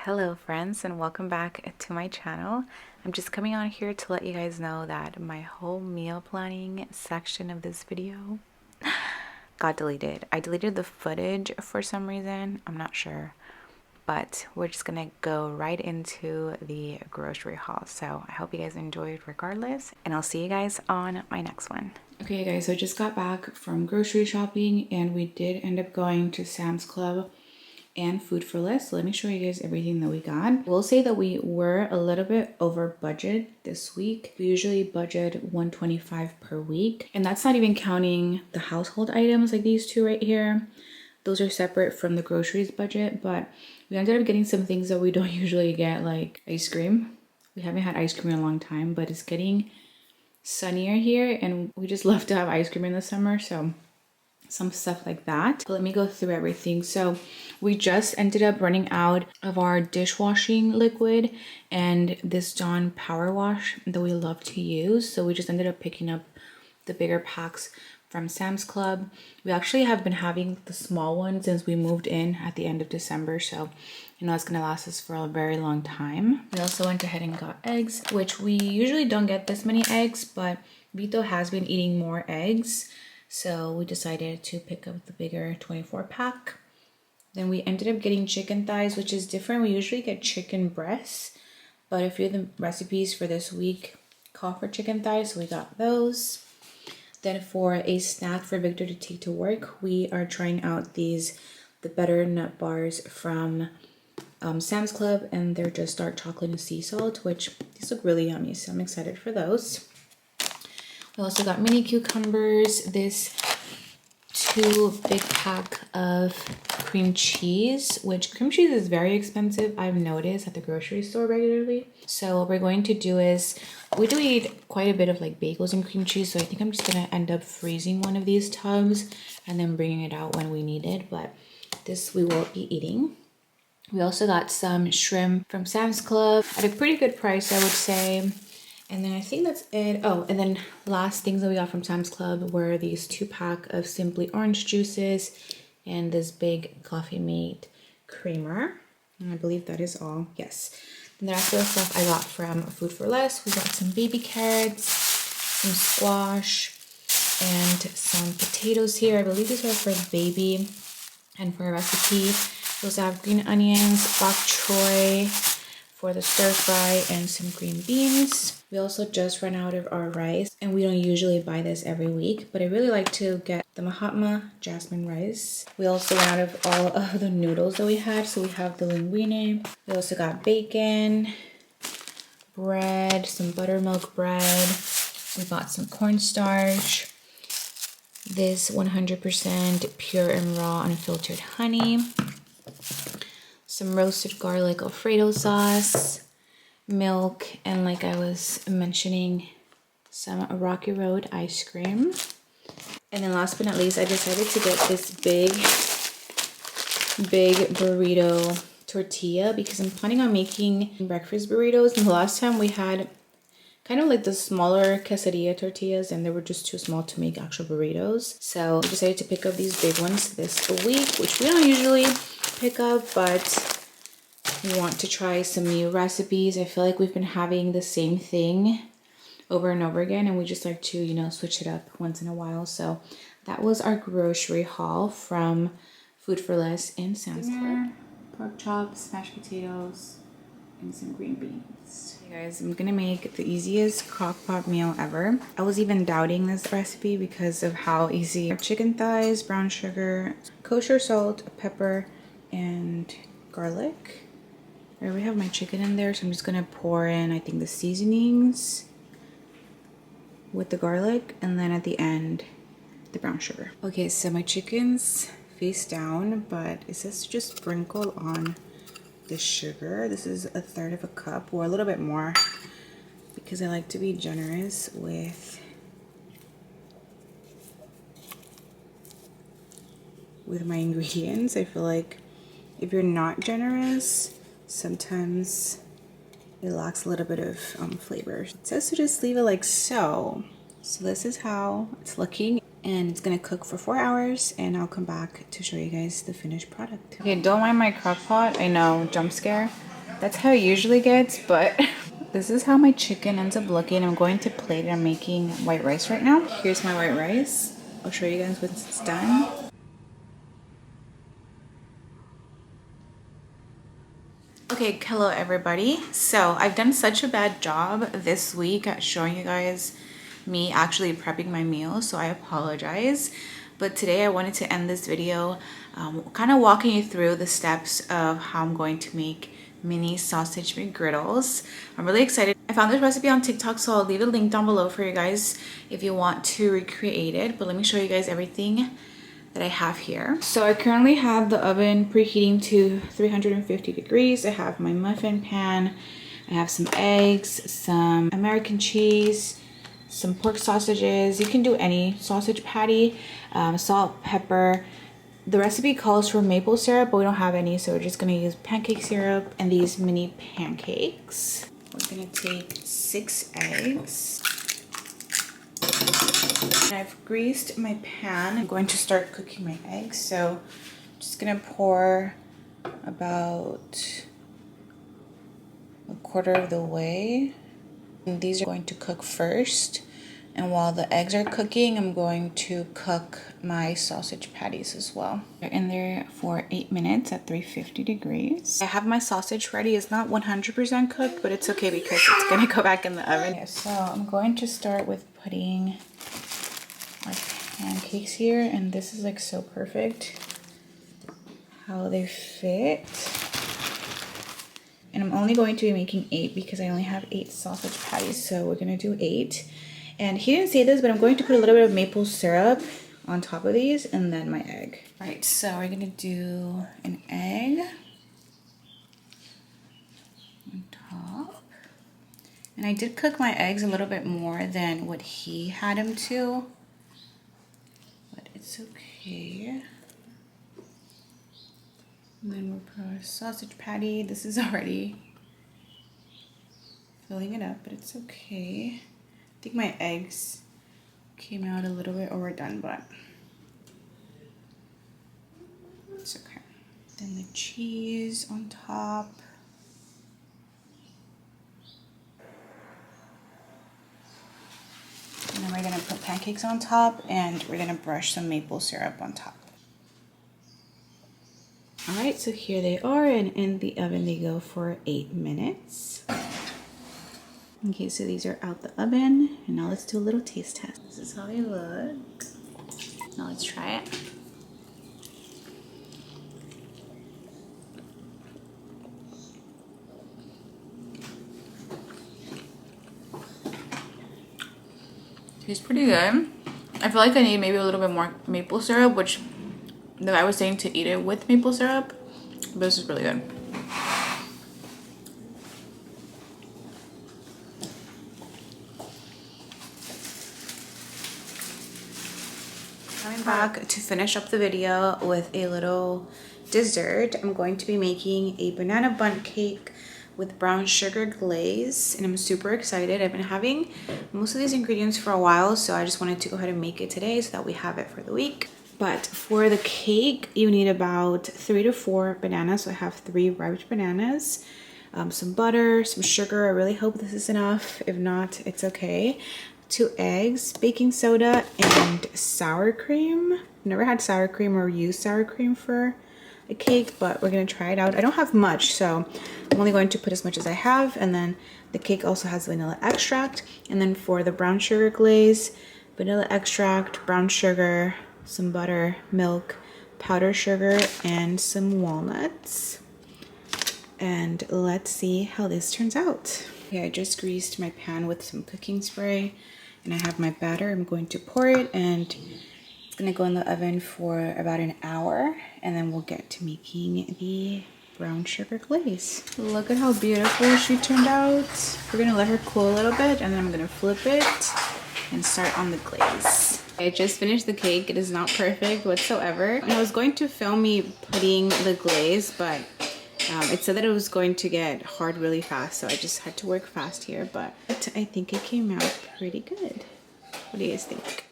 Hello friends, and welcome back to my channel. I'm just coming on here to let you guys know that my whole meal planning section of this video got deleted. I deleted the footage for some reason, I'm not sure, but we're just gonna go right into the grocery haul. So I hope you guys enjoyed regardless, and I'll see you guys on my next one. Okay guys, so I just got back from grocery shopping and we did end up going to Sam's Club and Food for Less. So let me show you guys everything that we got. We'll say that we were a little bit over budget this week. We usually budget $125 per week, and that's not even counting the household items like these two right here. Those are separate from the groceries budget, but we ended up getting some things that we don't usually get, like ice cream. We haven't had ice cream in a long time, but it's getting sunnier here and we just love to have ice cream in the summer, so some stuff like that. But let me go through everything. So we just ended up running out of our dishwashing liquid and this Dawn power wash that we love to use, so we just ended up picking up the bigger packs from Sam's Club. We actually have been having the small one since we moved in at the end of December, so you know it's gonna last us for a very long time. We also went ahead and got eggs, which we usually don't get this many eggs, but Vito has been eating more eggs, so we decided to pick up the bigger 24 pack. Then we ended up getting chicken thighs, which is different. We usually get chicken breasts, but a few of the recipes for this week call for chicken thighs, so we got those. Then for a snack for Victor to take to work, we are trying out the Better Nut Bars from Sam's Club, and they're just dark chocolate and sea salt, which these look really yummy, so I'm excited for those. We also got mini cucumbers, this 2 big pack of cream cheese, which cream cheese is very expensive, I've noticed, at the grocery store regularly. So what we're going to do is, we do eat quite a bit of like bagels and cream cheese, so I think I'm just gonna end up freezing one of these tubs and then bringing it out when we need it, but this we will be eating. We also got some shrimp from Sam's Club at a pretty good price, I would say. And then I think that's it. Oh, and then last things that we got from Sam's Club were these 2 pack of Simply orange juices and this big Coffee Mate creamer. And I believe that is all. Yes. And the rest of the stuff I got from Food for Less. We got some baby carrots, some squash, and some potatoes here. I believe these are for the baby and for a recipe. We also have green onions, bok choy for the stir fry, and some green beans. We also just ran out of our rice, and we don't usually buy this every week, but I really like to get the Mahatma jasmine rice. We also ran out of all of the noodles that we had, so we have the linguine. We also got bacon, bread, some buttermilk bread. We bought some cornstarch, this 100% pure and raw unfiltered honey, some roasted garlic Alfredo sauce, milk, and like I was mentioning, some Rocky Road ice cream. And then last but not least, I decided to get this big burrito tortilla because I'm planning on making breakfast burritos. And the last time we had kind of like the smaller quesadilla tortillas and they were just too small to make actual burritos. So I decided to pick up these big ones this week, which we don't usually pick up, but we want to try some new recipes. I feel like we've been having the same thing over and over again, and we just like to, you know, switch it up once in a while. So that was our grocery haul from Food for Less in Sam's Club. Pork chops, mashed potatoes, and some green beans. Hey guys, I'm gonna make the easiest crock pot meal ever. I was even doubting this recipe because of how easy. Chicken thighs, brown sugar, kosher salt, pepper, and garlic. I already have my chicken in there, so I'm just gonna pour in, I think, the seasonings with the garlic, and then at the end, the brown sugar. Okay, so my chicken's face down, but it says to just sprinkle on the sugar. This is 1/3 cup, or a little bit more, because I like to be generous with my ingredients. I feel like if you're not generous, sometimes it lacks a little bit of flavor. It says to just leave it like so. So this is how it's looking, and it's gonna cook for 4 hours, and I'll come back to show you guys the finished product. Okay, don't mind my crock pot. I know, jump scare. That's how it usually gets, but this is how my chicken ends up looking. I'm going to plate it. I'm making white rice right now. Here's my white rice. I'll show you guys once it's done. Okay, hello everybody. So I've done such a bad job this week at showing you guys me actually prepping my meal, so I apologize. But today I wanted to end this video kind of walking you through the steps of how I'm going to make mini sausage McGriddles. I'm really excited. I found this recipe on TikTok, so I'll leave a link down below for you guys if you want to recreate it. But let me show you guys everything that I have here. So I currently have the oven preheating to 350 degrees. I have my muffin pan. I have some eggs, some American cheese, some pork sausages. You can do any sausage patty, salt, pepper. The recipe calls for maple syrup, but we don't have any, so we're just gonna use pancake syrup and these mini pancakes. We're gonna take 6 eggs. And I've greased my pan. I'm going to start cooking my eggs, so I'm just gonna pour about a quarter of the way. And these are going to cook first. And while the eggs are cooking, I'm going to cook my sausage patties as well. They're in there for 8 minutes at 350 degrees. I have my sausage ready. It's not 100% cooked, but it's okay because it's gonna go back in the oven. Okay, so I'm going to start with putting my pancakes here, and this is like so perfect how they fit. And I'm only going to be making 8 because I only have 8 sausage patties, so we're gonna do 8. And he didn't say this, but I'm going to put a little bit of maple syrup on top of these and then my egg. All right, so we're gonna do an egg on top. And I did cook my eggs a little bit more than what he had them to, but it's okay. And then we'll put our sausage patty. This is already filling it up, but it's okay. I think my eggs came out a little bit overdone, but it's okay. Then the cheese on top. And then we're gonna put pancakes on top, and we're gonna brush some maple syrup on top. All right, so here they are, and in the oven they go for 8 minutes. Okay, so these are out the oven, and now let's do a little taste test. This is how they look. Now let's try it. Tastes pretty good. I feel like I need maybe a little bit more maple syrup, which the guy was saying to eat it with maple syrup, but this is really good. Coming back to finish up the video with a little dessert. I'm going to be making a banana bundt cake with brown sugar glaze, and I'm super excited. I've been having most of these ingredients for a while, so I just wanted to go ahead and make it today so that we have it for the week. But for the cake, you need about 3 to 4 bananas. So I have 3 ripe bananas, some butter, some sugar. I really hope this is enough. If not, it's okay. 2 eggs, baking soda, and sour cream. I've never had sour cream or used sour cream for a cake, but we're gonna try it out. I don't have much, so I'm only going to put as much as I have. And then the cake also has vanilla extract. And then for the brown sugar glaze, vanilla extract, brown sugar, some butter, milk, powdered sugar, and some walnuts. And let's see how this turns out. Okay, I just greased my pan with some cooking spray, and I have my batter. I'm going to pour it, and it's gonna go in the oven for about an hour, and then we'll get to making the brown sugar glaze. Look at how beautiful she turned out. We're gonna let her cool a little bit, and then I'm gonna flip it and start on the glaze. I just finished the cake. It is not perfect whatsoever. And I was going to film me putting the glaze, but it said that it was going to get hard really fast, so I just had to work fast here, but I think it came out pretty good. What do you guys think?